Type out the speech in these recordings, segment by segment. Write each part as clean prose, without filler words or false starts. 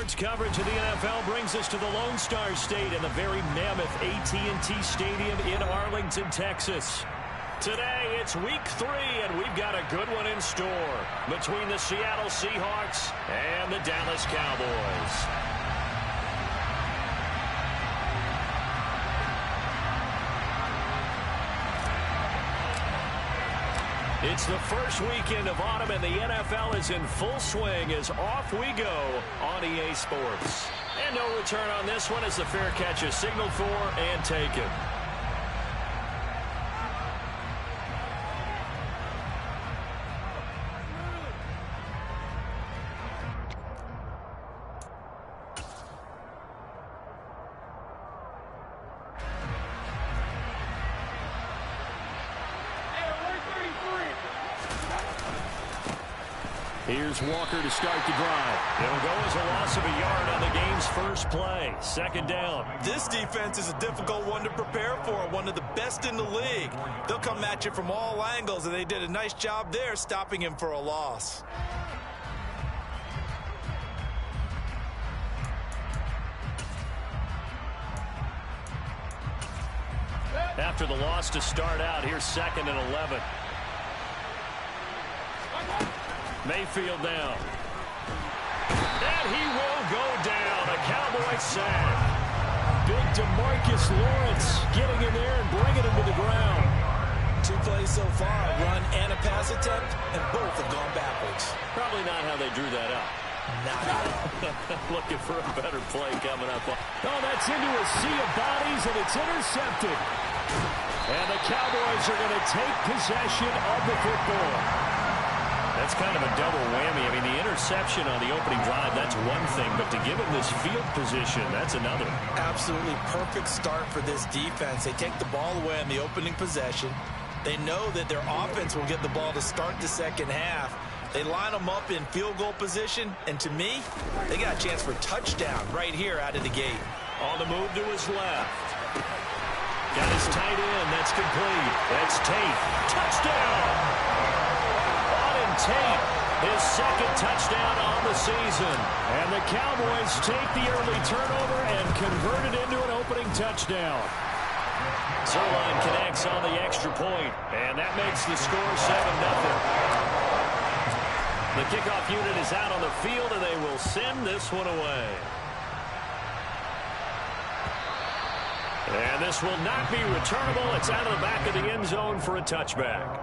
Sports coverage of the NFL brings us to the Lone Star State in the very mammoth AT&T Stadium in Arlington, Texas. Today, it's week 3, and we've got a good one in store between the Seattle Seahawks and the Dallas Cowboys. It's the first weekend of autumn, and the NFL is in full swing as off we go on EA Sports. And no return on this one as the fair catch is signaled for and taken. Here's Walker to start the drive. It'll go as a loss of a yard on the game's first play. Second down. This defense is a difficult one to prepare for, one of the best in the league. They'll come at you from all angles, and they did a nice job there stopping him for a loss. After the loss to start out, here's 2nd and 11. Mayfield down. And he will go down. A Cowboy sack. Big DeMarcus Lawrence getting in there and bringing him to the ground. 2 plays so far, a run and a pass attempt, and both have gone backwards. Probably not how they drew that up. Not at all. Looking for a better play coming up. Oh, that's into a sea of bodies, and it's intercepted. And the Cowboys are going to take possession of the football. That's kind of a double whammy. I mean, the interception on the opening drive, that's one thing, but to give him this field position, that's another. Absolutely perfect start for this defense. They take the ball away on the opening possession. They know that their offense will get the ball to start the second half. They line them up in field goal position, and to me, they got a chance for a touchdown right here out of the gate. On the move to his left. Got his tight end. That's complete. That's Tate. Touchdown! Tate, his 2nd touchdown on the season. And the Cowboys take the early turnover and convert it into an opening touchdown. Zerline connects on the extra point, and that makes the score 7-0. The kickoff unit is out on the field, and they will send this one away. And this will not be returnable. It's out of the back of the end zone for a touchback.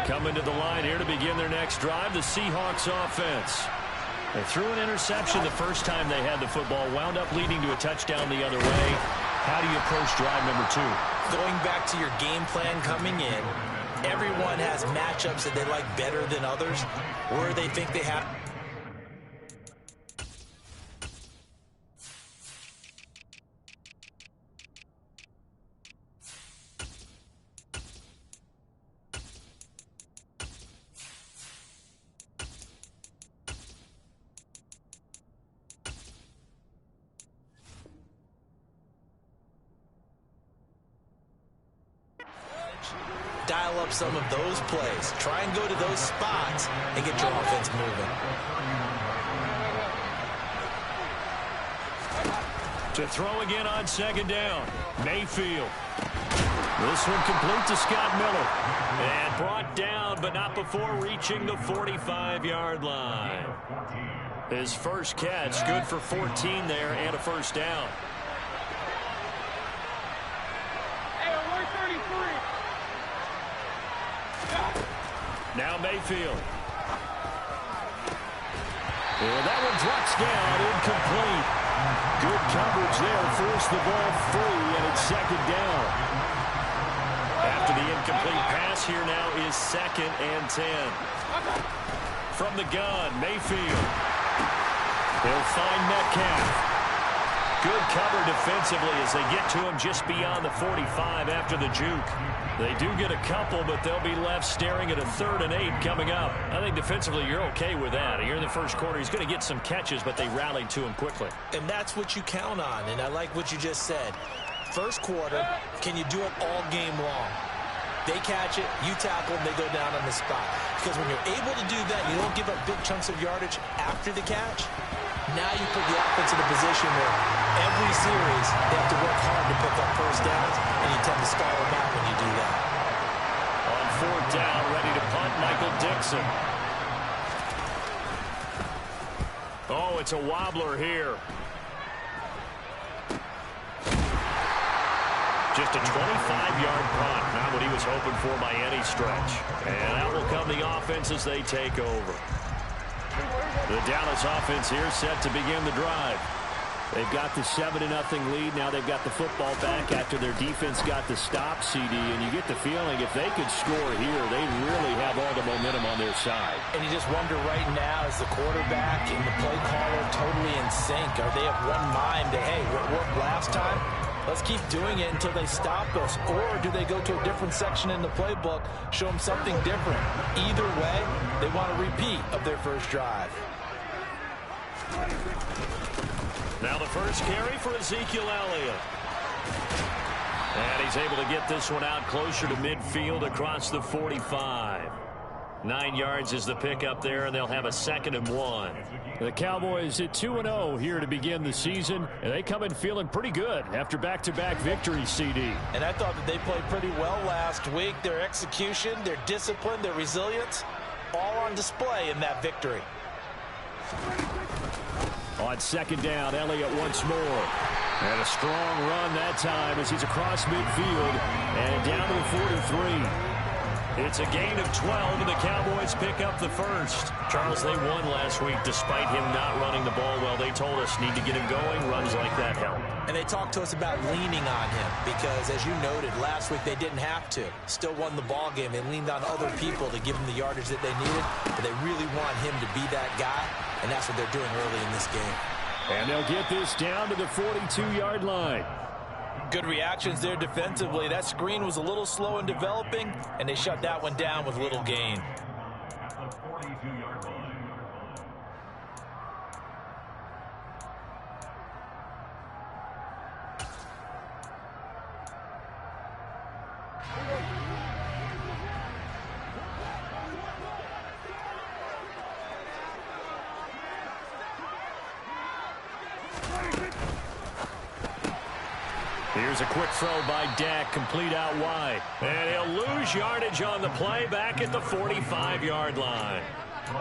Coming to the line here to begin their next drive, the Seahawks offense. They threw an interception the first time they had the football, wound up leading to a touchdown the other way. How do you approach drive number 2? Going back to your game plan coming in, everyone has matchups that they like better than others, where they think they have. Dial up some of those plays. Try and go to those spots and get your offense moving. To throw again on 2nd down. Mayfield. This one complete to Scott Miller. And brought down, but not before reaching the 45-yard line. His first catch, good for 14 there and a first down. Now Mayfield. And that one drops down, incomplete. Good coverage there, forced the ball free, and it's 2nd down. After the incomplete pass, here now is 2nd and 10. From the gun, Mayfield. He'll find Metcalf. Good cover defensively as they get to him just beyond the 45 after the juke. They do get a couple, but they'll be left staring at a 3rd and 8 coming up. I think defensively you're okay with that. Here in the first quarter, he's going to get some catches, but they rallied to him quickly. And that's what you count on, and I like what you just said. First quarter, can you do it all game long? They catch it, you tackle them, they go down on the spot. Because when you're able to do that, you don't give up big chunks of yardage after the catch. Now you put the offense in a position where every series they have to work hard to pick up first downs, and you tend to stall them out when you do that. On 4th down, ready to punt, Michael Dixon. Oh, it's a wobbler here. Just a 25-yard punt, not what he was hoping for by any stretch. And out will come the offense as they take over. The Dallas offense here set to begin the drive. They've got the 7-0 lead. Now they've got the football back after their defense got the stop, CD. And you get the feeling if they could score here, they really have all the momentum on their side. And you just wonder right now, is the quarterback and the play caller totally in sync? Are they of one mind that, hey, what worked last time? Let's keep doing it until they stop us. Or do they go to a different section in the playbook, show them something different? Either way, they want a repeat of their first drive. Now the first carry for Ezekiel Elliott. And he's able to get this one out closer to midfield across the 45. 9 yards is the pickup there, and they'll have a 2nd and 1. The Cowboys at 2-0 here to begin the season, and they come in feeling pretty good after back-to-back victories, CD. And I thought that they played pretty well last week. Their execution, their discipline, their resilience, all on display in that victory. On 2nd down, Elliott once more. And a strong run that time as he's across midfield and down to the 43. It's a gain of 12, and the Cowboys pick up the first. Charles, they won last week despite him not running the ball well. They told us need to get him going. Runs like that help. And they talked to us about leaning on him because, as you noted, last week they didn't have to. Still won the ball game. They leaned on other people to give them the yardage that they needed, but they really want him to be that guy, and that's what they're doing early in this game. And they'll get this down to the 42-yard line. Good reactions there defensively. That screen was a little slow in developing, and they shut that one down with little gain. Here's a quick throw by Dak, complete out wide. And he'll lose yardage on the play back at the 45-yard line.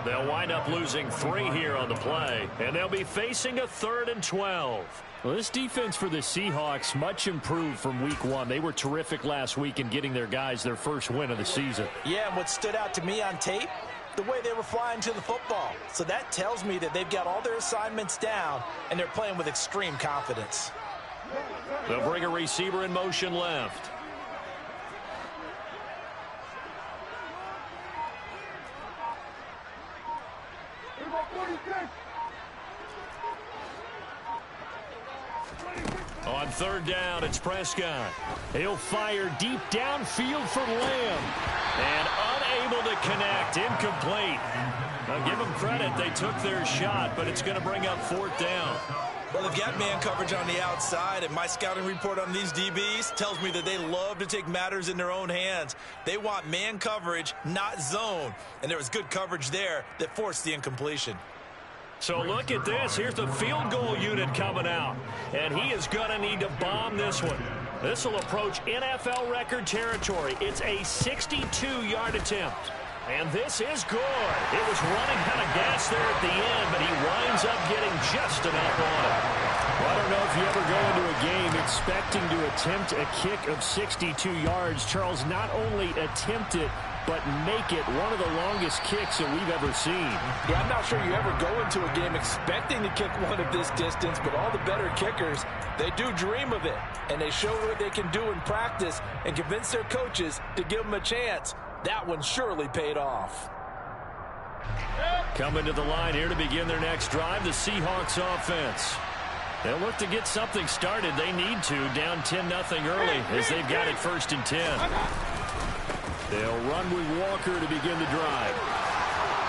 They'll wind up losing 3 here on the play, and they'll be facing a 3rd and 12. Well, this defense for the Seahawks much improved from week 1. They were terrific last week in getting their guys their first win of the season. Yeah, and what stood out to me on tape, the way they were flying to the football. So that tells me that they've got all their assignments down, and they're playing with extreme confidence. They'll bring a receiver in motion left. On 3rd down, it's Prescott. He'll fire deep downfield for Lamb. And unable to connect, incomplete. Now give them credit, they took their shot, but it's going to bring up 4th down. Well, they've got man coverage on the outside, and my scouting report on these DBs tells me that they love to take matters in their own hands. They want man coverage, not zone. And there was good coverage there that forced the incompletion. So look at this. Here's the field goal unit coming out. And he is going to need to bomb this one. This will approach NFL record territory. It's a 62-yard attempt. And this is good. It was running out of gas there at the end, but he winds up getting just enough on it. Well, I don't know if you ever go into a game expecting to attempt a kick of 62 yards. Charles, not only attempt it, but make it one of the longest kicks that we've ever seen. Yeah, I'm not sure you ever go into a game expecting to kick one of this distance, but all the better kickers, they do dream of it. And they show what they can do in practice and convince their coaches to give them a chance. That one surely paid off. Coming to the line here to begin their next drive, the Seahawks offense. They'll look to get something started. They need to, down 10-0 early as they've got it 1st and 10. They'll run with Walker to begin the drive.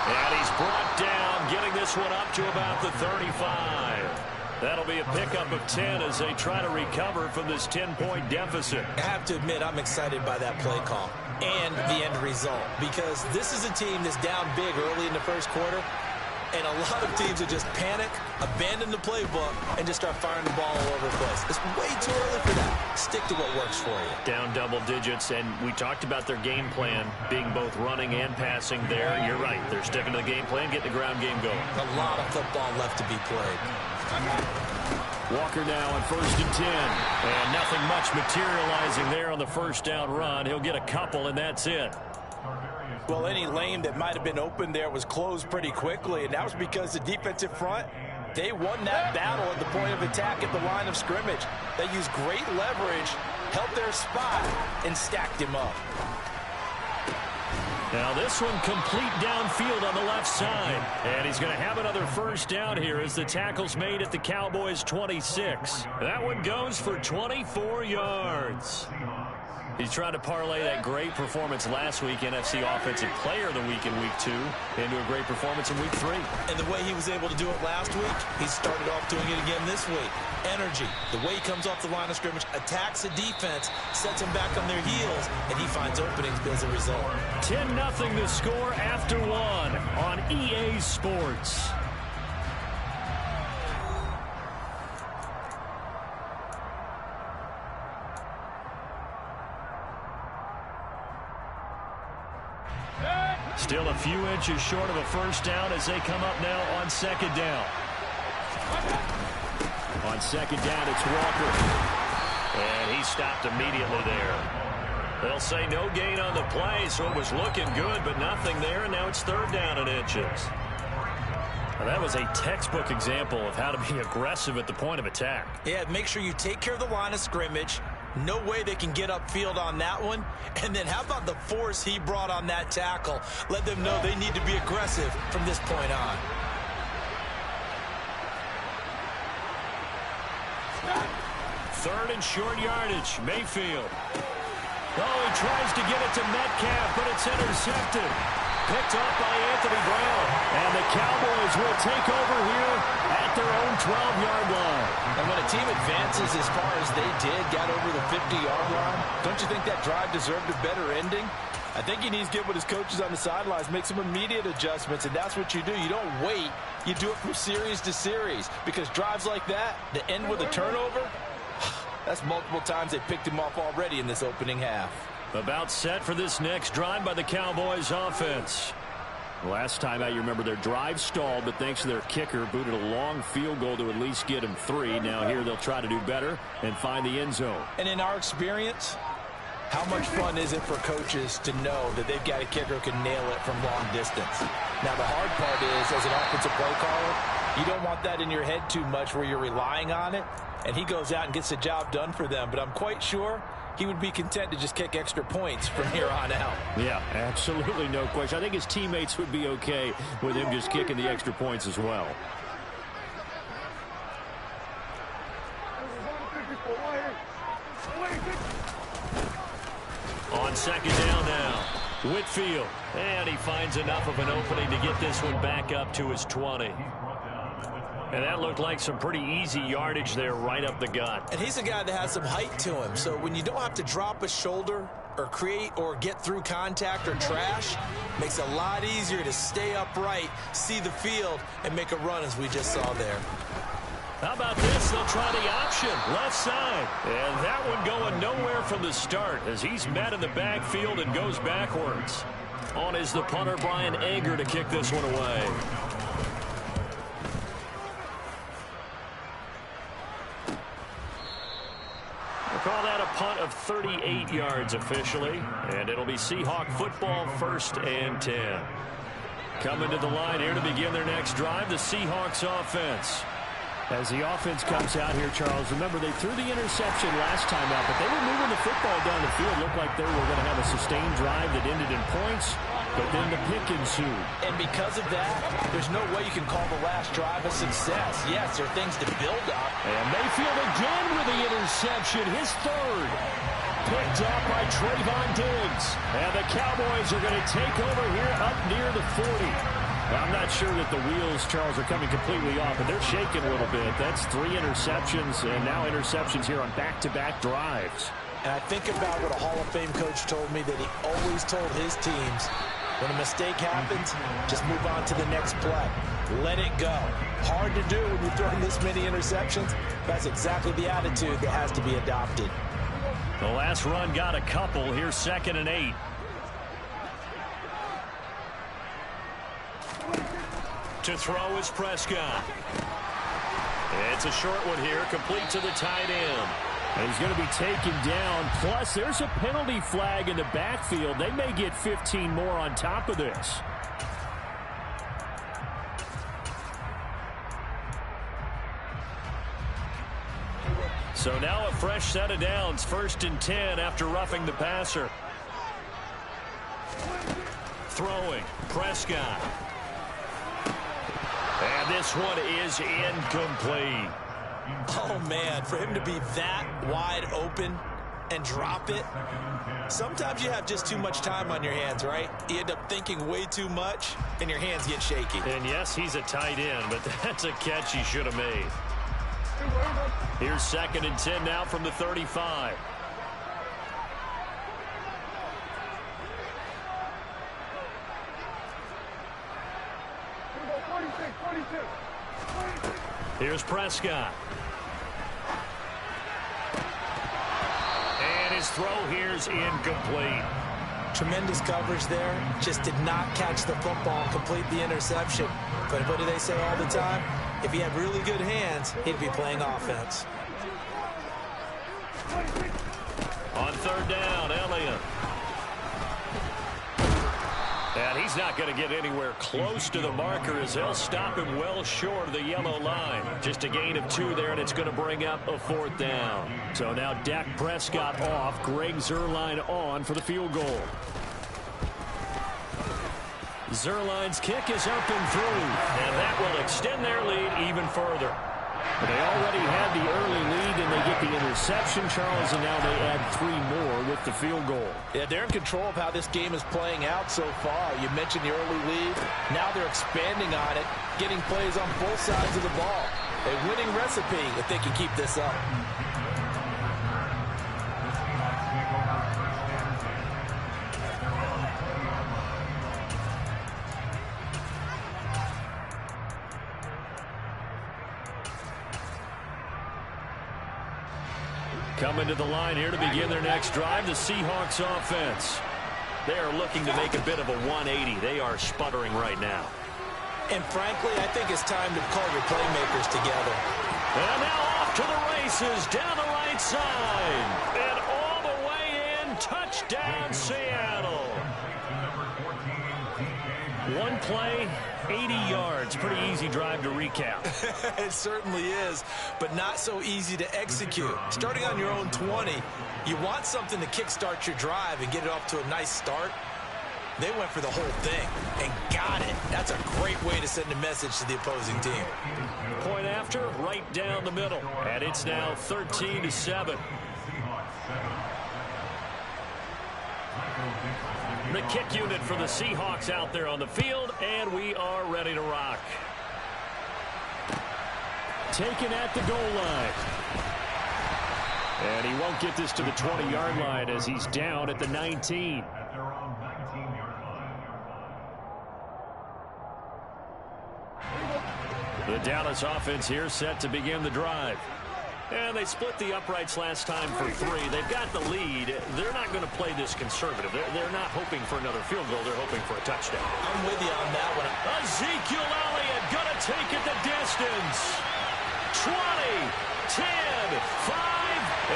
And he's brought down, getting this one up to about the 35. That'll be a pickup of 10 as they try to recover from this 10-point deficit. I have to admit, I'm excited by that play call and the end result, because this is a team that's down big early in the first quarter, and a lot of teams will just panic, abandon the playbook, and just start firing the ball all over the place. It's way too early for that. Stick to what works for you. Down double digits, and we talked about their game plan being both running and passing there. You're right. They're sticking to the game plan, getting the ground game going. A lot of football left to be played. Walker now on 1st and 10. And nothing much materializing there on the first down run. He'll get a couple, and that's it. Well, any lane that might have been open there was closed pretty quickly, and that was because the defensive front, they won that battle at the point of attack at the line of scrimmage. They used great leverage, held their spot, and stacked him up. Now this one complete downfield on the left side. And he's going to have another first down here as the tackle's made at the Cowboys' 26. That one goes for 24 yards. He's trying to parlay that great performance last week, NFC Offensive Player of the Week in Week 2, into a great performance in Week 3. And the way he was able to do it last week, he started off doing it again this week. Energy, the way he comes off the line of scrimmage, attacks the defense, sets them back on their heels, and he finds openings as a result. 10-0 the score after one on EA Sports. Still a few inches short of a first down as they come up now on 2nd down. On 2nd down, it's Walker. And he stopped immediately there. They'll say no gain on the play, so it was looking good, but nothing there, and now it's 3rd down and inches. Now that was a textbook example of how to be aggressive at the point of attack. Yeah, make sure you take care of the line of scrimmage. No way they can get upfield on that one. And then how about the force he brought on that tackle? Let them know they need to be aggressive from this point on. Third and short yardage, Mayfield. Oh, he tries to get it to Metcalf, but it's intercepted. Picked off by Anthony Brown. And the Cowboys will take over here at their own 12-yard line. And when a team advances as far as they did, got over the 50-yard line, don't you think that drive deserved a better ending? I think he needs to get with his coaches on the sidelines, make some immediate adjustments, and that's what you do. You don't wait. You do it from series to series, because drives like that end with a turnover, that's multiple times they picked him off already in this opening half. About set for this next drive by the Cowboys offense. Last time out, you remember their drive stalled, but thanks to their kicker, booted a long field goal to at least get him 3. Now here they'll try to do better and find the end zone. And in our experience, how much fun is it for coaches to know that they've got a kicker who can nail it from long distance? Now the hard part is, as an offensive play caller, you don't want that in your head too much where you're relying on it, and he goes out and gets the job done for them. But I'm quite sure he would be content to just kick extra points from here on out. Yeah, absolutely no question. I think his teammates would be okay with him just kicking the extra points as well. On 2nd down now, Whitfield. And he finds enough of an opening to get this one back up to his 20. And that looked like some pretty easy yardage there right up the gut. And he's a guy that has some height to him. So when you don't have to drop a shoulder or create or get through contact or trash, makes it a lot easier to stay upright, see the field, and make a run as we just saw there. How about this? They'll try the option, left side. And that one going nowhere from the start as he's met in the backfield and goes backwards. On is the punter, Brian Ager, to kick this one away. Call that a punt of 38 yards officially, and it'll be Seahawk football, 1st and 10. Coming to the line here to begin their next drive, the Seahawks offense. As the offense comes out here, Charles, remember they threw the interception last time out, but they were moving the football down the field. Looked like they were going to have a sustained drive that ended in points. but then the pick ensued. And because of that, there's no way you can call the last drive a success. Yes, there are things to build up. And Mayfield again with the interception, his third. Picked up by Trayvon Diggs. And the Cowboys are going to take over here up near the 40. Well, I'm not sure that the wheels, Charles, are coming completely off, but they're shaking a little bit. That's 3 interceptions, and now interceptions here on back-to-back drives. And I think about what a Hall of Fame coach told me, that he always told his teams, when a mistake happens, just move on to the next play. Let it go. Hard to do when you're throwing this many interceptions. That's exactly the attitude that has to be adopted. The last run got a couple. Here's 2nd and 8. To throw is Prescott. It's a short one here, complete to the tight end. And he's going to be taken down. Plus, there's a penalty flag in the backfield. They may get 15 more on top of this. So now a fresh set of downs. 1st and 10 after roughing the passer. Throwing, Prescott. And this one is incomplete. Oh, man, for him to be that wide open and drop it. Sometimes you have just too much time on your hands, right? You end up thinking way too much, and your hands get shaky. And yes, he's a tight end, but that's a catch he should have made. Here's 2nd and 10 now from the 35. Here's Prescott. And his throw here's incomplete. Tremendous coverage there. Just did not catch the football and complete the interception. But what do they say all the time? If he had really good hands, he'd be playing offense. On 3rd down, Elliott. And he's not going to get anywhere close to the marker, as they'll stop him well short of the yellow line. Just a gain of 2 there, and it's going to bring up a 4th down. So now Dak Prescott off, Greg Zuerlein on for the field goal. Zuerlein's kick is up and through, and that will extend their lead even further. But they already had the early lead, and they get the interception, Charles, and now they add 3 more with the field goal. Yeah, they're in control of how this game is playing out so far. You mentioned the early lead. Now they're expanding on it, getting plays on both sides of the ball. A winning recipe if they can keep this up. Coming to the line here to begin their next drive, the Seahawks offense. They are looking to make a bit of a 180. They are sputtering right now. And frankly, I think it's time to call your playmakers together. And now off to the races down the right side. And all the way in, touchdown Seattle. One play, 80 yards. Pretty easy drive to recap. It certainly is, but not so easy to execute. Starting on your own 20, you want something to kickstart your drive and get it off to a nice start. They went for the whole thing and got it. That's a great way to send a message to the opposing team. Point after, right down the middle. And it's now 13-7. The kick unit for the Seahawks out there on the field, and we are ready to rock. Taken at the goal line. And he won't get this to the 20-yard line as he's down at the 19. The Dallas offense here set to begin the drive. And they split the uprights last time for 3. They've got the lead. They're not going to play this conservative. They're not hoping for another field goal. They're hoping for a touchdown. I'm with you on that one. Ezekiel Elliott going to take it the distance. 20, 10, 5,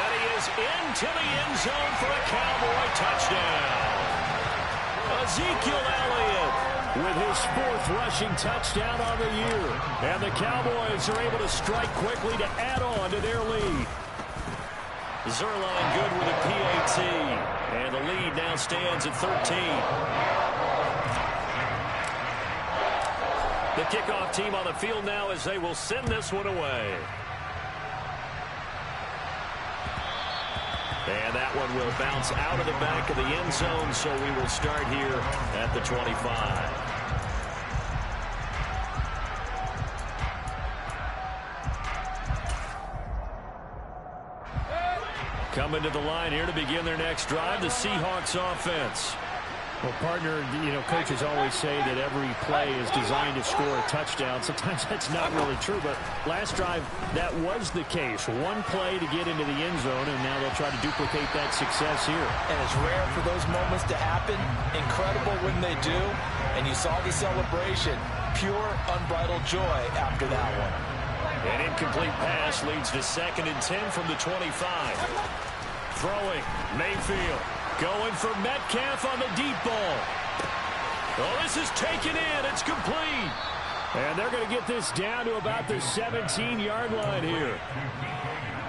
and he is into the end zone for a Cowboy touchdown. Ezekiel Elliott with his 4th rushing touchdown on the year. And the Cowboys are able to strike quickly to add on to their lead. Zuerlein good with a PAT. And the lead now stands at 13. The kickoff team on the field now as they will send this one away. And that one will bounce out of the back of the end zone, so we will start here at the 25. Coming to the line here to begin their next drive, the Seahawks offense. Well, partner, coaches always say that every play is designed to score a touchdown. Sometimes that's not really true, but last drive, that was the case. One play to get into the end zone, and now they'll try to duplicate that success here. And it's rare for those moments to happen. Incredible when they do. And you saw the celebration. Pure, unbridled joy after that one. An incomplete pass leads to 2nd and 10 from the 25. Throwing, Mayfield. Going for Metcalf on the deep ball. Oh, this is taken in. It's complete. And they're going to get this down to about the 17-yard line here.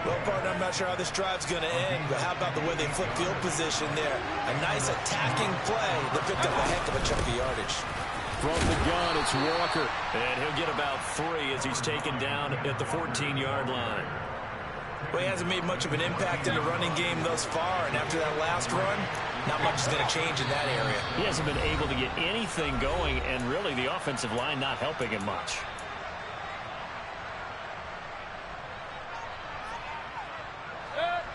Well, partner, I'm not sure how this drive's going to end, but how about the way they flip field position there? A nice attacking play that picked up a heck of a chunk of yardage. From the gun, it's Walker. And he'll get about 3 as he's taken down at the 14-yard line. Well, he hasn't made much of an impact in the running game thus far, and after that last run, not much is going to change in that area. He hasn't been able to get anything going, and really the offensive line not helping him much.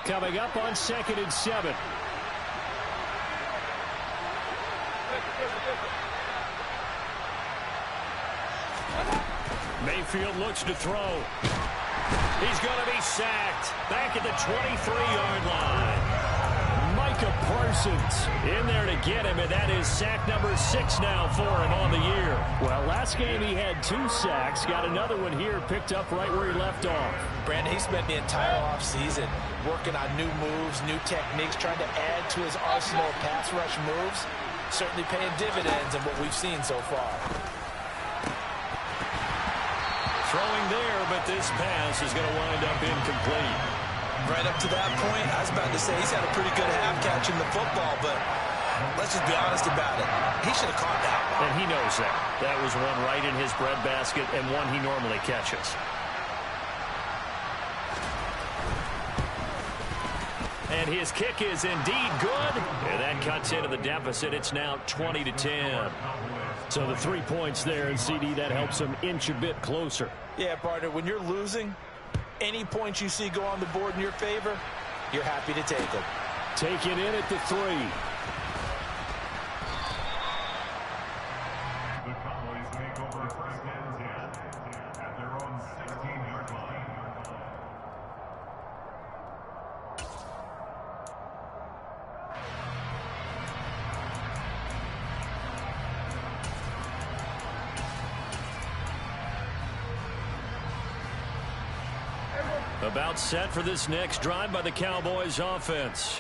Coming up on 2nd and 7. Mayfield looks to throw. He's going to be sacked back at the 23-yard line. Micah Parsons in there to get him, and that is sack number 6 now for him on the year. Well, last game he had 2 sacks. Got another one here picked up right where he left off. Brandon, he spent the entire offseason working on new moves, new techniques, trying to add to his arsenal of pass rush moves. Certainly paying dividends in what we've seen so far. Throwing there, but this pass is going to wind up incomplete. Right up to that point, I was about to say he's had a pretty good half catching the football, but let's just be honest about it. He should have caught that one. And he knows that. That was one right in his breadbasket and one he normally catches. And his kick is indeed good. And that cuts into the deficit. It's now 20-10. So the 3 points there, and CD, that helps him inch a bit closer. Yeah, partner, when you're losing, any points you see go on the board in your favor, you're happy to take them. Take it in at the 3. The Cowboys take over 1st and 10 at their own 16-yard line. About set for this next drive by the Cowboys offense.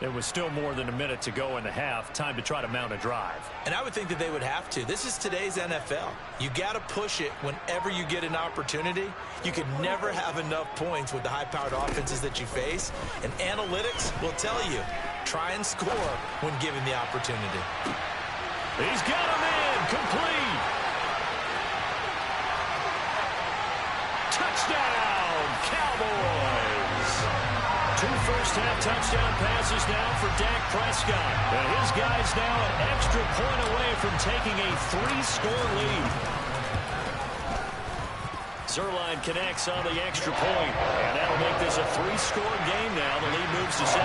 There was still more than a minute to go in the half. Time to try to mount a drive. And I would think that they would have to. This is today's NFL. You got to push it whenever you get an opportunity. You can never have enough points with the high-powered offenses that you face. And analytics will tell you, try and score when given the opportunity. He's got him in. Complete. Touchdown, Cowboys. 2 first-half touchdown passes now for Dak Prescott. And his guys now an extra point away from taking a 3-score lead. Zerline connects on the extra point, and that'll make this a 3-score game now. The lead moves to 17.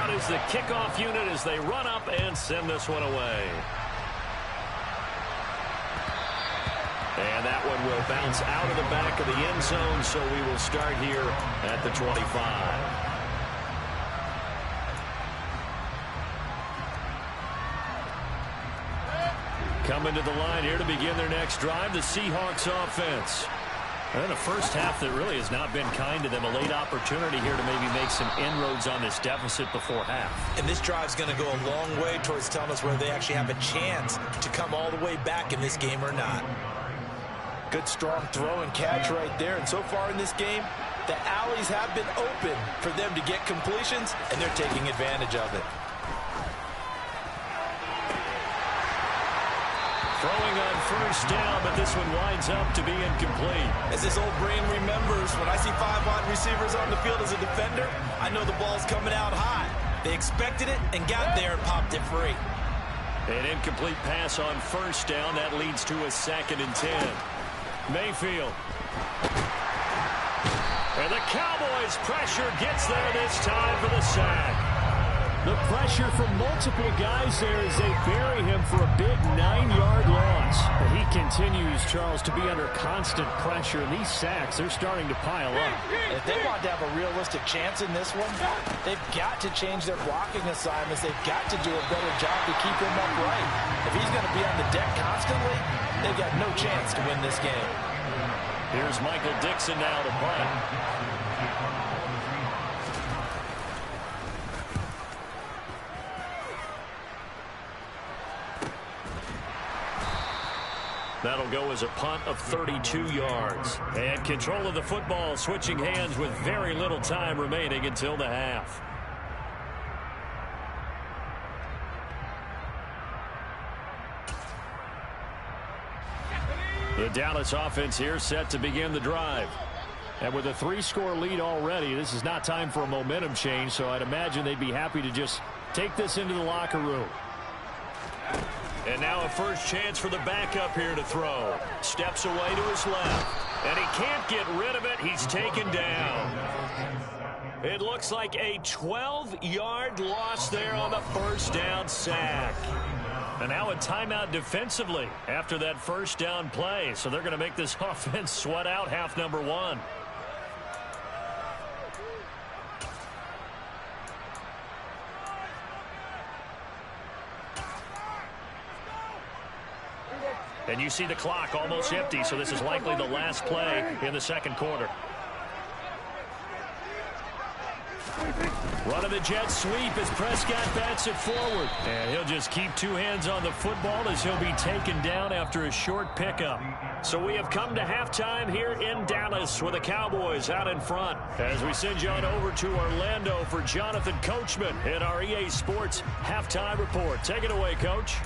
Out is the kickoff unit as they run up and send this one away. And that one will bounce out of the back of the end zone, so we will start here at the 25. Coming to the line here to begin their next drive, the Seahawks offense. And a first half that really has not been kind to them. A late opportunity here to maybe make some inroads on this deficit before half. And this drive's going to go a long way towards telling us whether they actually have a chance to come all the way back in this game or not. Good strong throw and catch right there. And so far in this game, the alleys have been open for them to get completions, and they're taking advantage of it. Throwing on first down, but this one winds up to be incomplete. As this old brain remembers, when I see 5 wide receivers on the field as a defender, I know the ball's coming out high. They expected it and got there and popped it free. An incomplete pass on first down. That leads to a 2nd and 10. Mayfield. And the Cowboys' pressure gets there this time for the sack. The pressure from multiple guys there as they bury him for a big 9-yard loss. But he continues, Charles, to be under constant pressure. And these sacks, they're starting to pile up. If they want to have a realistic chance in this one, they've got to change their blocking assignments. They've got to do a better job to keep him upright. If he's going to be on the deck constantly, they've got no chance to win this game. Here's Michael Dixon now to punt. That'll go as a punt of 32 yards. And control of the football, switching hands with very little time remaining until the half. The Dallas offense here set to begin the drive. And with a 3-score lead already, this is not time for a momentum change, so I'd imagine they'd be happy to just take this into the locker room. And now a first chance for the backup here to throw. Steps away to his left. And he can't get rid of it. He's taken down. It looks like a 12-yard loss there on the first down sack. And now a timeout defensively after that first down play. So they're going to make this offense sweat out half number 1. And you see the clock almost empty, so this is likely the last play in the second quarter. Running the jet sweep as Prescott bats it forward. And he'll just keep 2 hands on the football as he'll be taken down after a short pickup. So we have come to halftime here in Dallas with the Cowboys out in front. As we send you on over to Orlando for Jonathan Coachman in our EA Sports Halftime Report. Take it away, Coach.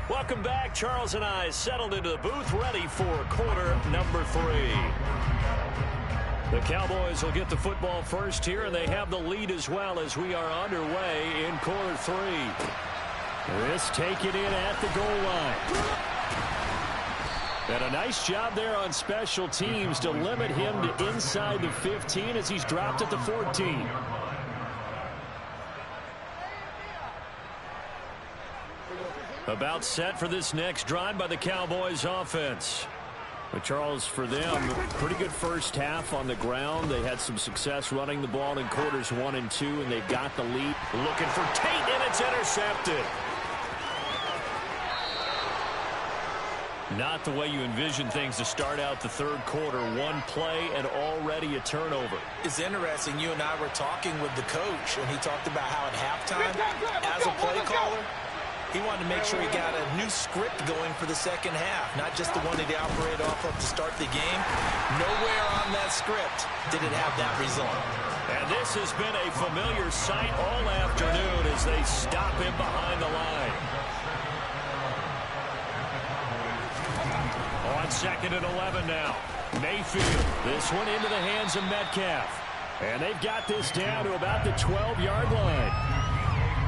Welcome back. Charles and I settled into the booth, ready for quarter number 3. The Cowboys will get the football first here, and they have the lead as well as we are underway in quarter 3. This taken in at the goal line. And a nice job there on special teams to limit him to inside the 15 as he's dropped at the 14. About set for this next drive by the Cowboys offense. But Charles, for them, pretty good first half on the ground. They had some success running the ball in quarters 1 and 2, and they've got the lead. Looking for Tate, and it's intercepted. Not the way you envision things to start out the third quarter. 1 play and already a turnover. It's interesting. You and I were talking with the coach, and he talked about how at halftime, as a play caller, he wanted to make sure he got a new script going for the second half, not just the one that he operated off of to start the game. Nowhere on that script did it have that result. And this has been a familiar sight all afternoon as they stop him behind the line. On 2nd and 11 now. Mayfield. This one into the hands of Metcalf. And they've got this down to about the 12-yard line.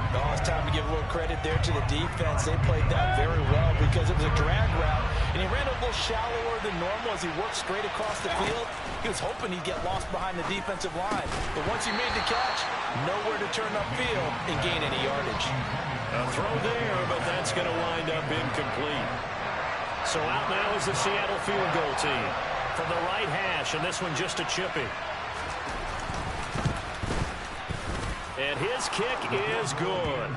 Oh, it's time to give a little credit there to the defense. They played that very well because it was a drag route, and he ran a little shallower than normal as he worked straight across the field. He was hoping he'd get lost behind the defensive line, but once he made the catch, nowhere to turn upfield and gain any yardage. A throw there, but that's going to wind up incomplete. So out now is the Seattle field goal team from the right hash, and this one just a chippy. And his kick is good.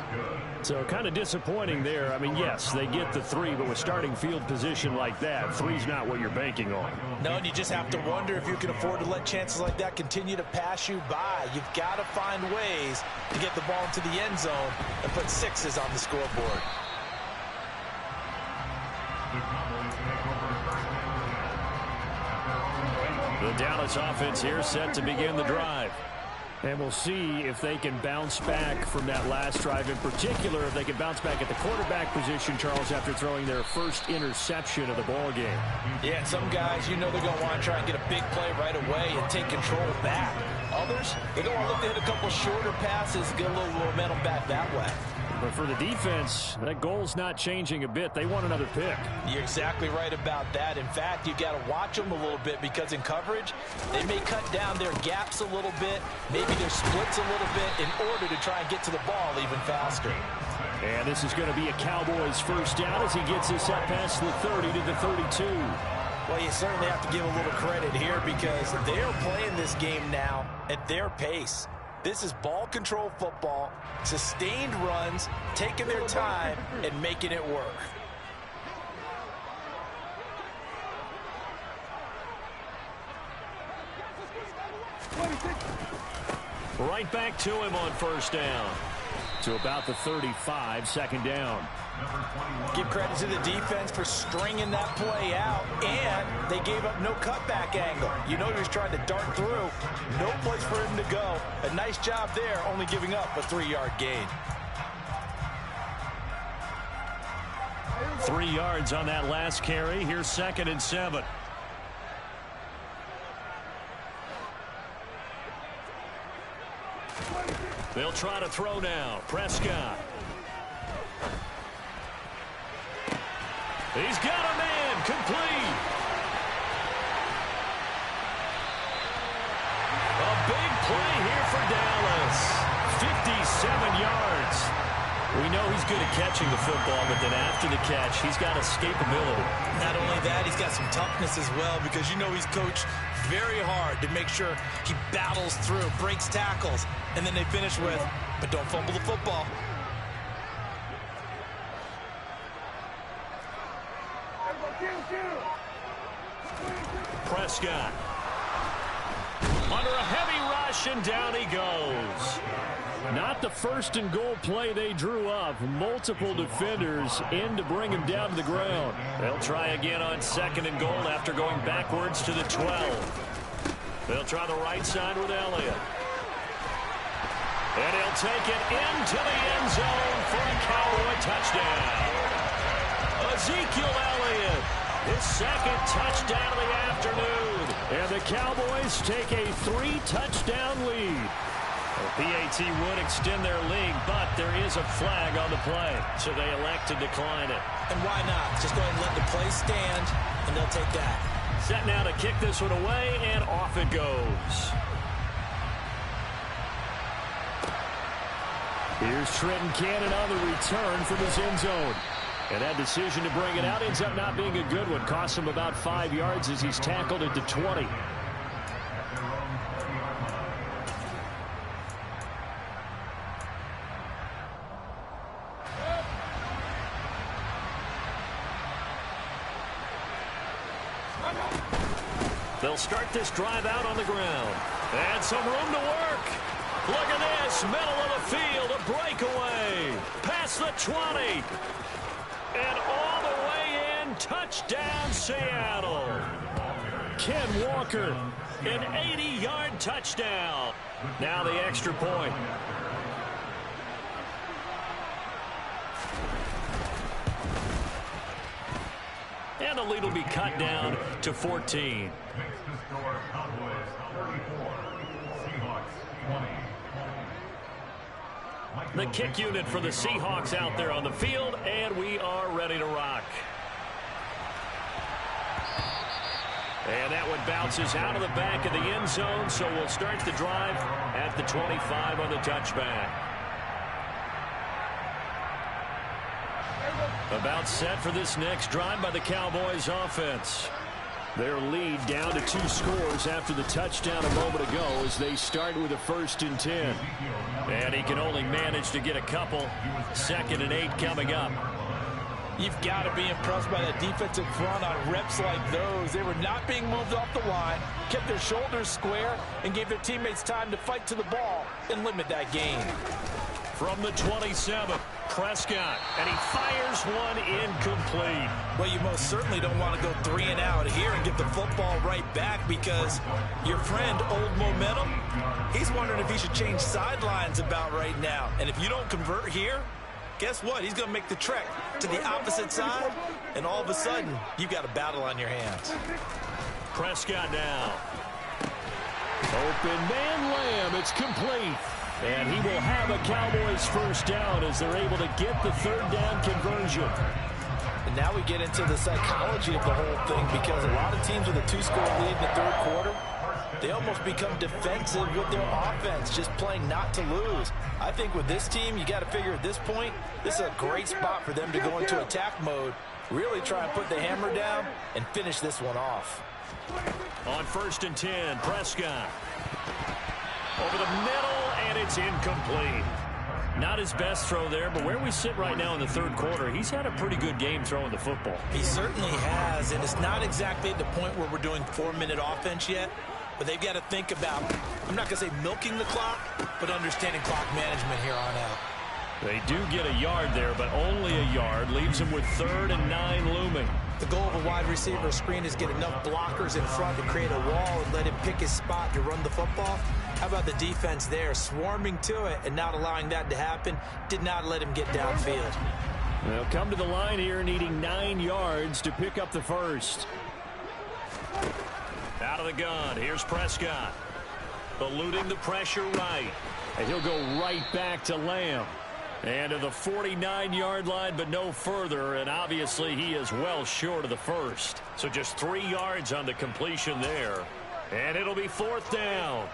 So kind of disappointing there. I mean, yes, they get the 3, but with starting field position like that, 3's not what you're banking on. No, and you just have to wonder if you can afford to let chances like that continue to pass you by. You've got to find ways to get the ball into the end zone and put 6s on the scoreboard. The Cowboys take over first down at their own 20. Cowboys offense here set to begin the drive. And we'll see if they can bounce back from that last drive. In particular, if they can bounce back at the quarterback position, Charles, after throwing their first interception of the ball game. Yeah, and some guys, you know they're going to want to try and get a big play right away and take control back. Others, they're going to look to hit a couple shorter passes, get a little momentum back that way. But for the defense, that goal's not changing a bit. They want another pick. You're exactly right about that. In fact, you got to watch them a little bit because in coverage, they may cut down their gaps a little bit, maybe their splits a little bit in order to try and get to the ball even faster. And this is going to be a Cowboys first down as he gets this up past the 30 to the 32. Well, you certainly have to give a little credit here because they're playing this game now at their pace. This is ball control football, sustained runs, taking their time and making it work. Right back to him on first down. To about the 35, second down. Give credit to the defense for stringing that play out, and they gave up no cutback angle. You know he was trying to dart through. No place for him to go. A nice job there, only giving up a 3-yard gain. 3 yards on that last carry. Here's 2nd and 7. They'll try to throw now. Prescott. He's got a man. Complete. A big play here for Dallas. 57 yards. We know he's good at catching the football, but then after the catch, he's got escapability. Not only that, he's got some toughness as well because you know he's coached very hard to make sure he battles through, breaks tackles, and then they finish with, but don't fumble the football. Prescott. Under a heavy rush, and down he goes. Not the first and goal play they drew up. Multiple defenders in to bring him down to the ground. They'll try again on 2nd and goal after going backwards to the 12. They'll try the right side with Elliott. And he'll take it into the end zone for a Cowboy touchdown. Ezekiel Elliott, his 2nd touchdown of the afternoon. And the Cowboys take a 3-touchdown lead. The PAT would extend their lead, but there is a flag on the play, so they elect to decline it. And why not? Just go ahead and let the play stand, and they'll take that. Set now to kick this one away, and off it goes. Here's Trenton Cannon on the return from his end zone. And that decision to bring it out ends up not being a good one. Costs him about 5 yards as he's tackled at the 20. They'll start this drive out on the ground. And some room to work. Look at this. Middle of the field. A breakaway. Past the 20. And all the way in. Touchdown, Seattle. Ken Walker. An 80-yard touchdown. Now the extra point. And the lead will be cut down to 14. The kick unit for the Seahawks out there on the field, and we are ready to rock. And that one bounces out of the back of the end zone, so we'll start the drive at the 25 on the touchback. About set for this next drive by the Cowboys offense. Their lead down to 2 scores after the touchdown a moment ago as they start with a 1st and 10. And he can only manage to get a couple. 2nd and 8 coming up. You've got to be impressed by that defensive front on reps like those. They were not being moved off the line, kept their shoulders square, and gave their teammates time to fight to the ball and limit that gain. From the 27, Prescott, and he fires one incomplete. Well, you most certainly don't want to go 3 and out here and get the football right back, because your friend, Old Momentum, he's wondering if he should change sidelines about right now. And if you don't convert here, guess what? He's going to make the trek to the opposite side, and all of a sudden, you've got a battle on your hands. Prescott now. Open man Lamb. It's complete. And he will have a Cowboys first down as they're able to get the third down conversion. And now we get into the psychology of the whole thing, because a lot of teams with a 2-score lead in the third quarter, they almost become defensive with their offense, just playing not to lose. I think with this team, you got to figure at this point, this is a great spot for them to go into attack mode, really try and put the hammer down and finish this one off. On 1st and 10, Prescott. Over the middle, and it's incomplete. Not his best throw there, but where we sit right now in the third quarter, he's had a pretty good game throwing the football. He certainly has, and it's not exactly at the point where we're doing 4-minute offense yet, but they've got to think about, I'm not going to say milking the clock, but understanding clock management here on out. They do get a yard there, but only a yard. Leaves them with 3rd and 9 looming. The goal of a wide receiver screen is get enough blockers in front to create a wall and let him pick his spot to run the football. How about the defense there, swarming to it and not allowing that to happen? Did not let him get downfield. They'll come to the line here needing 9 yards to pick up the first. Out of the gun, here's Prescott. Eluding the pressure right. And he'll go right back to Lamb. And to the 49-yard line, but no further. And obviously he is well short of the first. So just 3 yards on the completion there. And it'll be 4th down.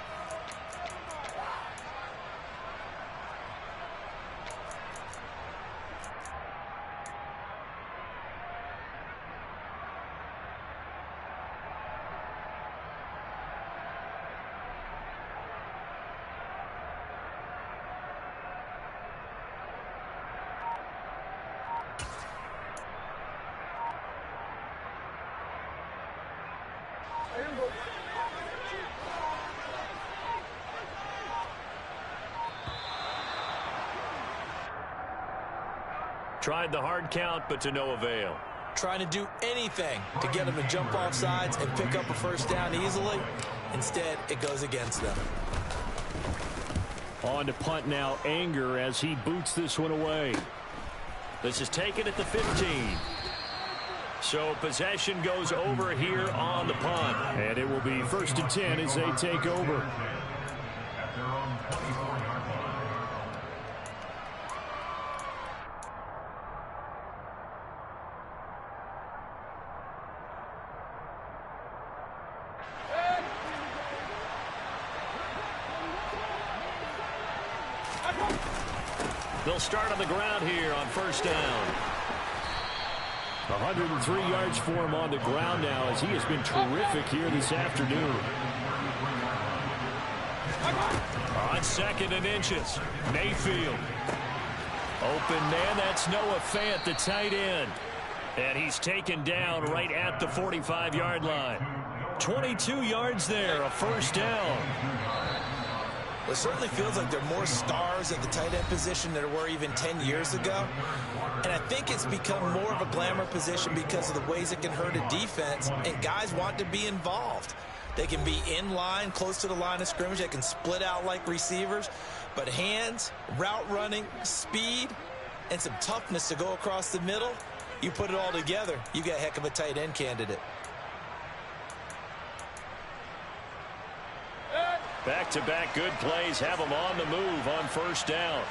Tried the hard count, but to no avail. Trying to do anything to get them to jump off sides and pick up a first down easily. Instead, it goes against them. On to punt now, Anger, as he boots this one away. This is taken at the 15. So possession goes over here on the punt. And it will be 1st and 10 as they take over. At their own 24-yard line. They'll start on the ground here on 1st down. 103 yards for him on the ground now, as he has been terrific here this afternoon. On 2nd and inches, Mayfield. Open man, that's Noah Fant, the tight end. And he's taken down right at the 45-yard line. 22 yards there, a 1st down. It certainly feels like there are more stars at the tight end position than there were even 10 years ago. And I think it's become more of a glamour position because of the ways it can hurt a defense, and guys want to be involved. They can be in line, close to the line of scrimmage. They can split out like receivers. But hands, route running, speed, and some toughness to go across the middle, you put it all together, you got a heck of a tight end candidate. Back-to-back good plays have him on the move on 1st down.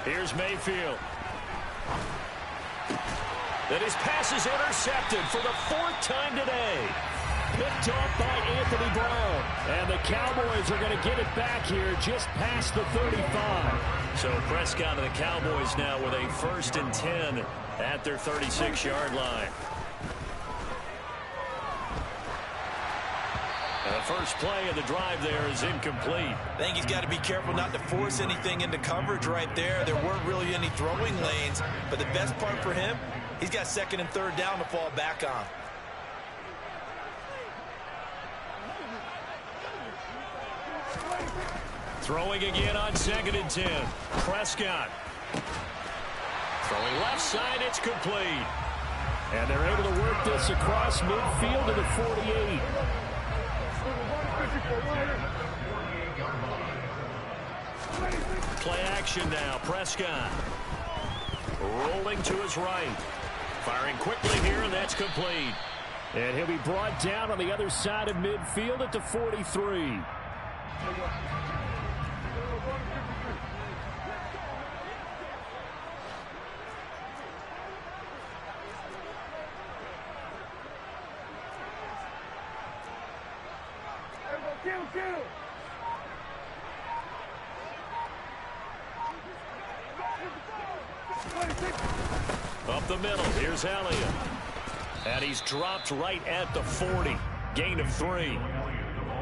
Here's Mayfield. Then his pass is intercepted for the 4th time today. Picked off by Anthony Brown. And the Cowboys are going to get it back here just past the 35. So Prescott and the Cowboys now with a 1st and 10 at their 36-yard line. The first play of the drive there is incomplete. I think he's got to be careful not to force anything into coverage right there. There weren't really any throwing lanes, but the best part for him, he's got 2nd and 3rd down to fall back on. Throwing again on 2nd and 10. Prescott. Throwing left side, it's complete. And they're able to work this across midfield to the 48. Play action now. Prescott. Rolling to his right. Firing quickly here, and that's complete. And he'll be brought down on the other side of midfield at the 43. Up the middle, here's Elliott. And he's dropped right at the 40. Gain of 3.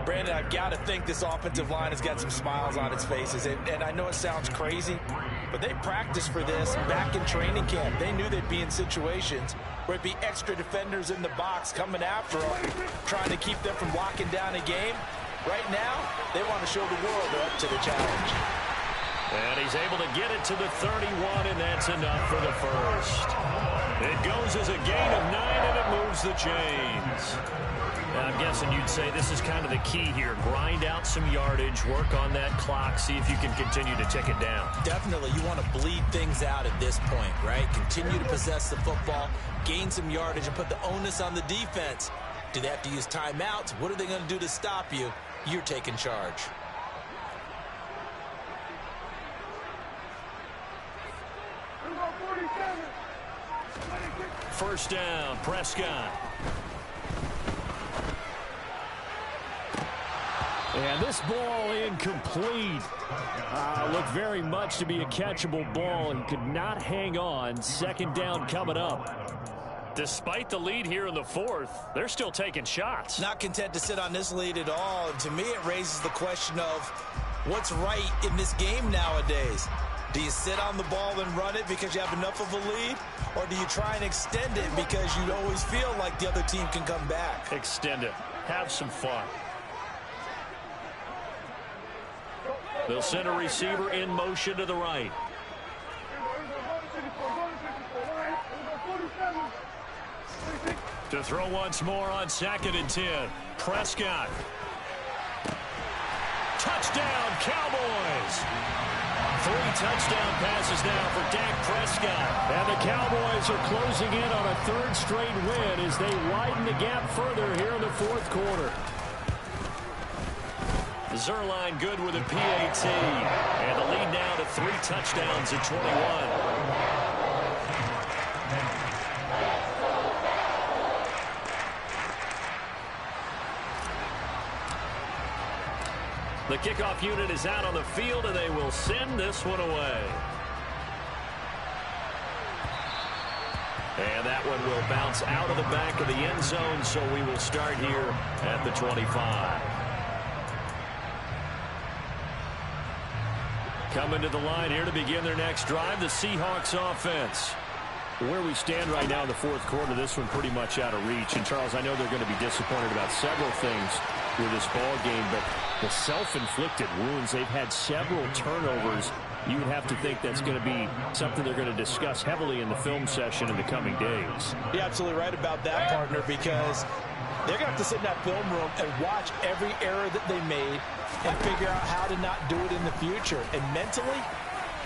Brandon, I've got to think this offensive line has got some smiles on its faces. And I know it sounds crazy, but they practiced for this back in training camp. They knew they'd be in situations where it'd be extra defenders in the box coming after them, trying to keep them from locking down a game. Right now, they want to show the world they're up to the challenge. And he's able to get it to the 31, and that's enough for the first. It goes as a gain of 9, and it moves the chains. Now, I'm guessing you'd say this is kind of the key here. Grind out some yardage, work on that clock, see if you can continue to tick it down. Definitely, you want to bleed things out at this point, right? Continue to possess the football, gain some yardage, and put the onus on the defense. Do they have to use timeouts? What are they going to do to stop you? You're taking charge. First down, Prescott. And this ball incomplete. Looked very much to be a catchable ball. He could not hang on. 2nd down coming up. Despite the lead here in the 4th, they're still taking shots. Not content to sit on this lead at all. And to me, it raises the question of what's right in this game nowadays. Do you sit on the ball and run it because you have enough of a lead? Or do you try and extend it because you always feel like the other team can come back? Extend it. Have some fun. They'll send a receiver in motion to the right. To throw once more on 2nd and 10. Prescott. Touchdown, Cowboys! 3 touchdown passes now for Dak Prescott. And the Cowboys are closing in on a 3rd straight win as they widen the gap further here in the 4th quarter. Zerline good with a PAT. And the lead now to 3 touchdowns at 21. The kickoff unit is out on the field, and they will send this one away. And that one will bounce out of the back of the end zone, so we will start here at the 25. Coming to the line here to begin their next drive, the Seahawks offense. Where we stand right now in the 4th quarter, this one pretty much out of reach. And, Charles, I know they're going to be disappointed about several things with this ball game, but the self-inflicted wounds, they've had several turnovers. You would have to think that's going to be something they're going to discuss heavily in the film session in the coming days. You're absolutely right about that, partner, because they're going to have to sit in that film room and watch every error that they made and figure out how to not do it in the future. And mentally,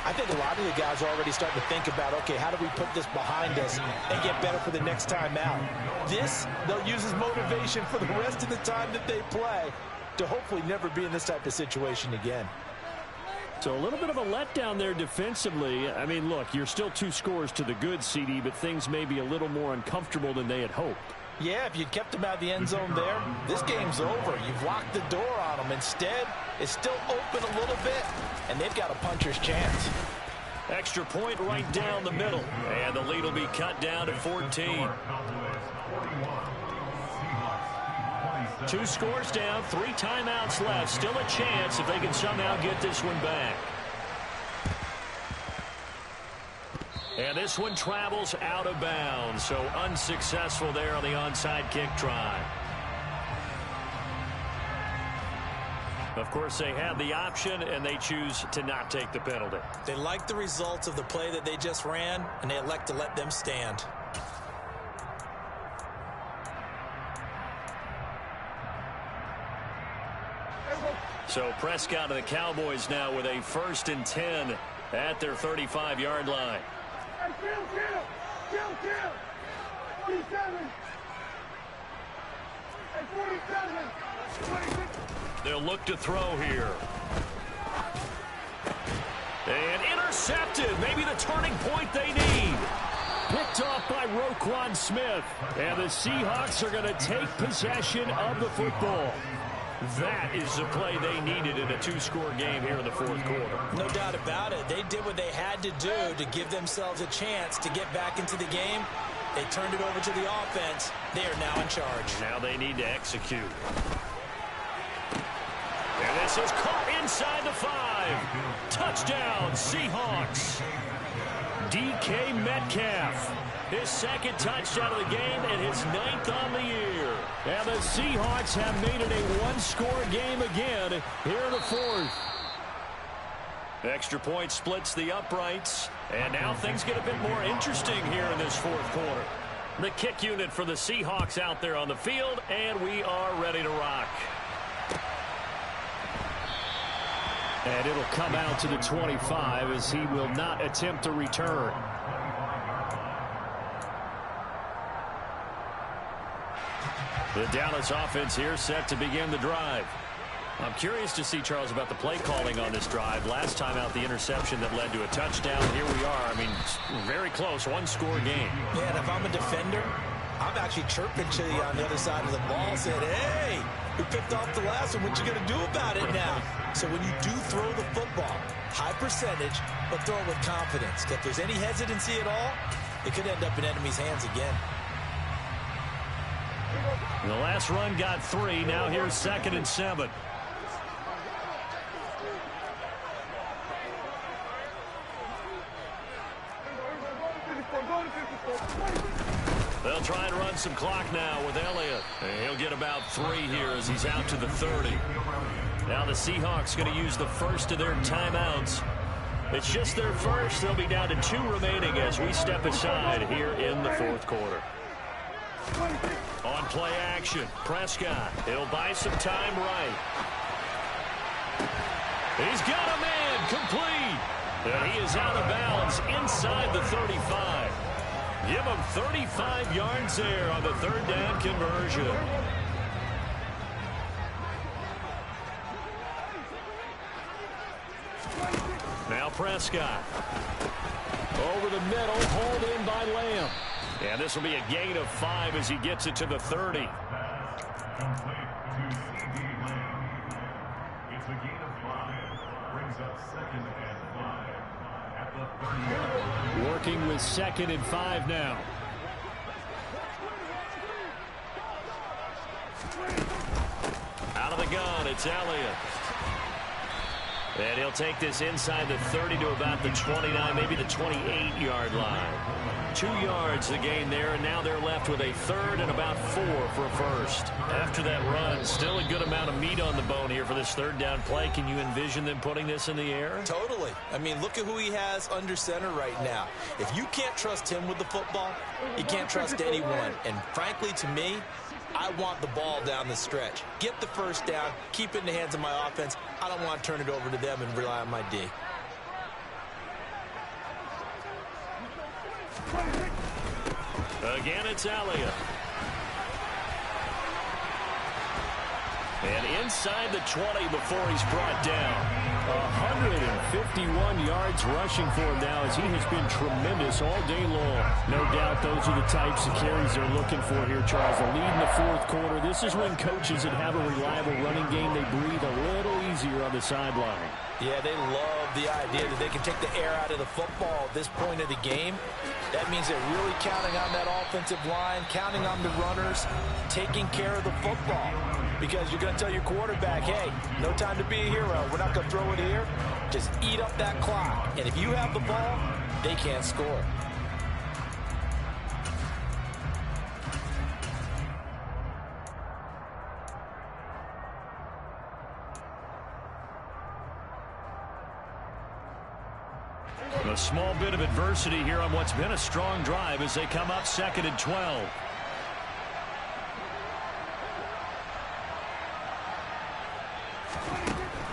I think a lot of the guys are already starting to think about, okay, how do we put this behind us and get better for the next time out? This, they'll use as motivation for the rest of the time that they play to hopefully never be in this type of situation again. So a little bit of a letdown there defensively. I mean, look, you're still 2 scores to the good, CD, but things may be a little more uncomfortable than they had hoped. Yeah, if you'd kept them out of the end zone there, this game's over. You've locked the door on them. Instead, it's still open a little bit, and they've got a puncher's chance. Extra point right down the middle, and the lead will be cut down to 14. 2 scores down, 3 timeouts left. Still a chance if they can somehow get this one back. And this one travels out of bounds, so unsuccessful there on the onside kick try. Of course, they had the option, and they choose to not take the penalty. They like the results of the play that they just ran, and they elect to let them stand. So Prescott and the Cowboys now with a 1st and 10 at their 35-yard line. They'll look to throw here. And intercepted. Maybe the turning point they need. Picked off by Roquan Smith. And the Seahawks are going to take possession of the football. That is the play they needed in a 2-score game here in the 4th quarter. No doubt about it. They did what they had to do to give themselves a chance to get back into the game. They turned it over to the offense. They are now in charge. Now they need to execute. And this is caught inside the 5. Touchdown, Seahawks. DK Metcalf. His 2nd touchdown of the game and his 9th on the year. And the Seahawks have made it a 1-score game again here in the 4th. Extra point splits the uprights. And now things get a bit more interesting here in this 4th quarter. The kick unit for the Seahawks out there on the field, and we are ready to rock. And it'll come out to the 25 as he will not attempt to return. The Dallas offense here set to begin the drive. I'm curious to see, Charles, about the play calling on this drive. Last time out, the interception that led to a touchdown. Here we are. I mean, very close, 1-score game. Yeah, and if I'm a defender, I'm actually chirping to you on the other side of the ball, saying, hey, we picked off the last one. What you going to do about it now? So when you do throw the football, high percentage, but throw it with confidence. If there's any hesitancy at all, it could end up in enemy's hands again. The last run got 3. Now here's 2nd and 7. They'll try and run some clock now with Elliott. And he'll get about 3 here as he's out to the 30. Now the Seahawks going to use the first of their timeouts. It's just their first. They'll be down to 2 remaining as we step aside here in the 4th quarter. On play action, Prescott. He'll buy some time right. He's got a man complete. And he is out of bounds inside the 35. Give him 35 yards there on the 3rd down conversion. Now Prescott. Over the middle, hauled in by Lamb. And this will be a gain of 5 as he gets it to the 30. Complete to C.D. Lamb. It's a gain of 5. Brings up 2nd and 5 at the 30-yard line. Working with 2nd and 5 now. Out of the gun, it's Elliott. And he'll take this inside the 30 to about the 29, maybe the 28-yard line. 2 yards the gain there, and now they're left with a 3rd and about 4 for a first. After that run, still a good amount of meat on the bone here for this 3rd down play. Can you envision them putting this in the air? Totally. I mean, look at who he has under center right now. If you can't trust him with the football, you can't trust anyone. And frankly, to me, I want the ball down the stretch. Get the first down, keep it in the hands of my offense. I don't want to turn it over to them and rely on my D. Again, it's Elliott. And inside the 20 before he's brought down. 151 yards rushing for him now as he has been tremendous all day long. No doubt those are the types of carries they're looking for here, Charles. The lead in the 4th quarter. This is when coaches that have a reliable running game, they breathe a little easier on the sideline. Yeah, they love the idea that they can take the air out of the football at this point of the game. That means they're really counting on that offensive line, counting on the runners, taking care of the football. Because you're going to tell your quarterback, hey, no time to be a hero. We're not going to throw it here. Just eat up that clock. And if you have the ball, they can't score. A small bit of adversity here on what's been a strong drive as they come up 2nd and 12.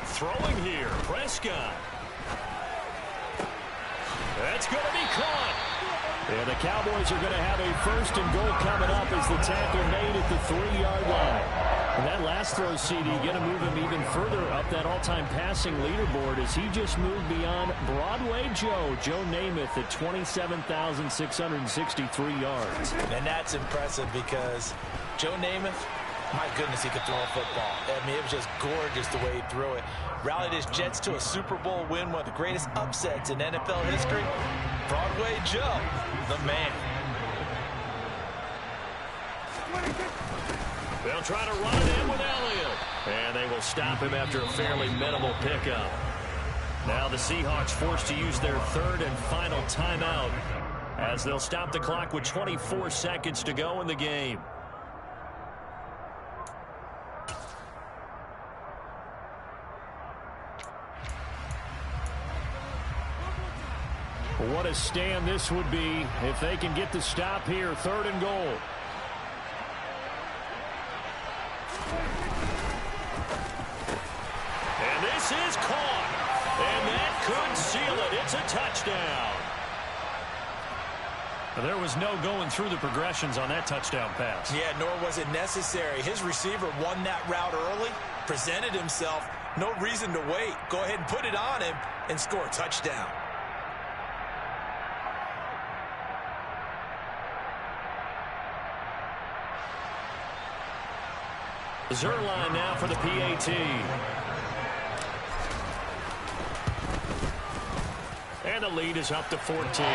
Throwing here, Prescott. That's going to be caught. And the Cowboys are going to have a 1st and goal coming up as the tackle made at the 3-yard line. And that last throw, CD, going to move him even further up that all-time passing leaderboard as he just moved beyond Broadway Joe Namath at 27,663 yards. And that's impressive because Joe Namath, my goodness, he could throw a football. I mean, it was just gorgeous the way he threw it. Rallied his Jets to a Super Bowl win, one of the greatest upsets in NFL history. Broadway Joe, the man. They'll try to run it in with Elliott. And they will stop him after a fairly minimal pickup. Now the Seahawks forced to use their 3rd and final timeout as they'll stop the clock with 24 seconds to go in the game. What a stand this would be if they can get the stop here. 3rd and goal. And this is caught. And that could seal it. It's a touchdown. There was no going through the progressions on that touchdown pass. Yeah, nor was it necessary. His receiver won that route early, presented himself. No reason to wait. Go ahead and put it on him and score a touchdown. Zerline now for the PAT. And the lead is up to 14.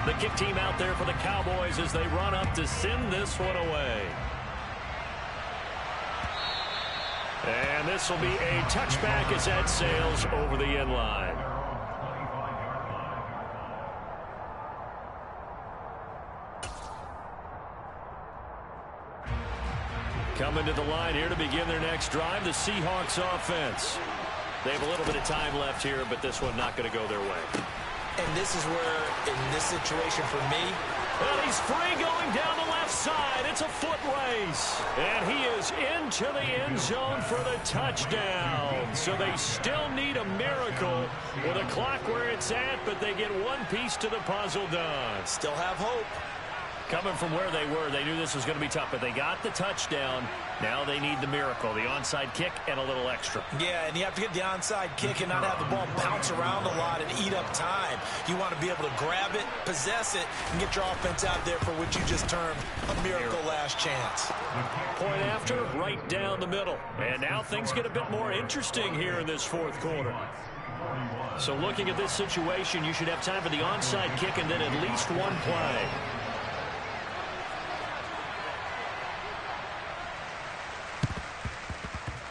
The kick team out there for the Cowboys as they run up to send this one away. And this will be a touchback as that sails over the end line. Coming to the line here to begin their next drive, the Seahawks offense. They have a little bit of time left here, but this one not going to go their way. And this is where, in this situation for me, and he's free going down the left side. It's a foot race. And he is into the end zone for the touchdown. So they still need a miracle with a clock where it's at, but they get one piece to the puzzle done. Still have hope. Coming from where they were, they knew this was going to be tough, but they got the touchdown. Now they need the miracle, the onside kick and a little extra. Yeah, and you have to get the onside kick and not have the ball bounce around a lot and eat up time. You want to be able to grab it, possess it, and get your offense out there for what you just termed a miracle last chance. Point after, right down the middle. And now things get a bit more interesting here in this 4th quarter. So looking at this situation, you should have time for the onside kick and then at least one play.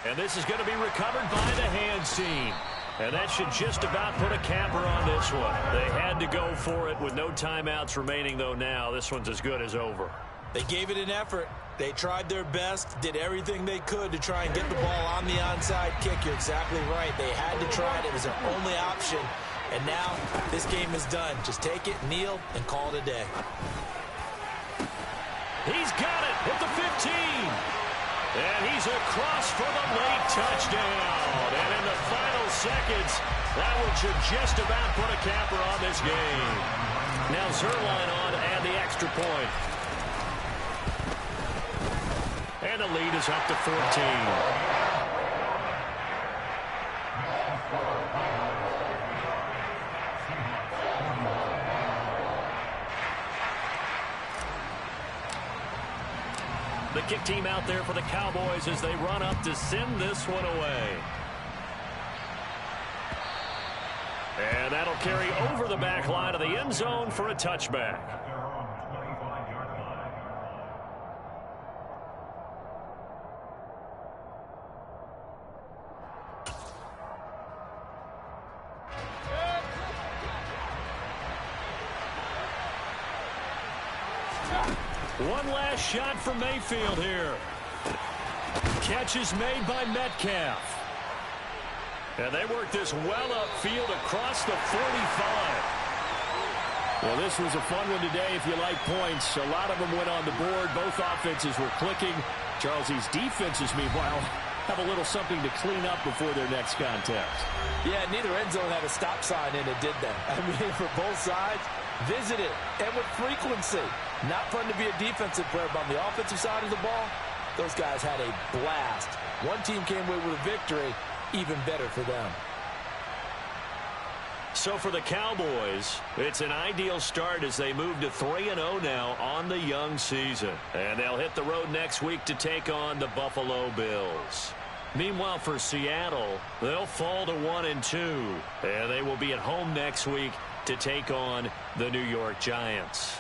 And this is going to be recovered by the hands team. And that should just about put a capper on this one. They had to go for it with no timeouts remaining, though now this one's as good as over. They gave it an effort. They tried their best, did everything they could to try and get the ball on the onside kick. You're exactly right. They had to try it. It was their only option. And now this game is done. Just take it, kneel, and call it a day. He's got it at the 15. And he's across for the late touchdown. And in the final seconds, that one should just about put a capper on this game. Now Zerline on to add the extra point. And the lead is up to 14. The kick team out there for the Cowboys as they run up to send this one away. And that'll carry over the back line of the end zone for a touchback. One last shot for Mayfield here. Catch is made by Metcalf. And they work this well upfield across the 45. Well, this was a fun one today if you like points. A lot of them went on the board. Both offenses were clicking. Charles, these defenses, meanwhile, have a little something to clean up before their next contest. Yeah, neither end zone had a stop sign in it, did they? I mean, for both sides, visit it, and with frequency. Not fun to be a defensive player, but on the offensive side of the ball, those guys had a blast. One team came away with a victory, even better for them. So for the Cowboys, it's an ideal start as they move to 3-0 now on the young season. And they'll hit the road next week to take on the Buffalo Bills. Meanwhile, for Seattle, they'll fall to 1-2. And they will be at home next week to take on the New York Giants.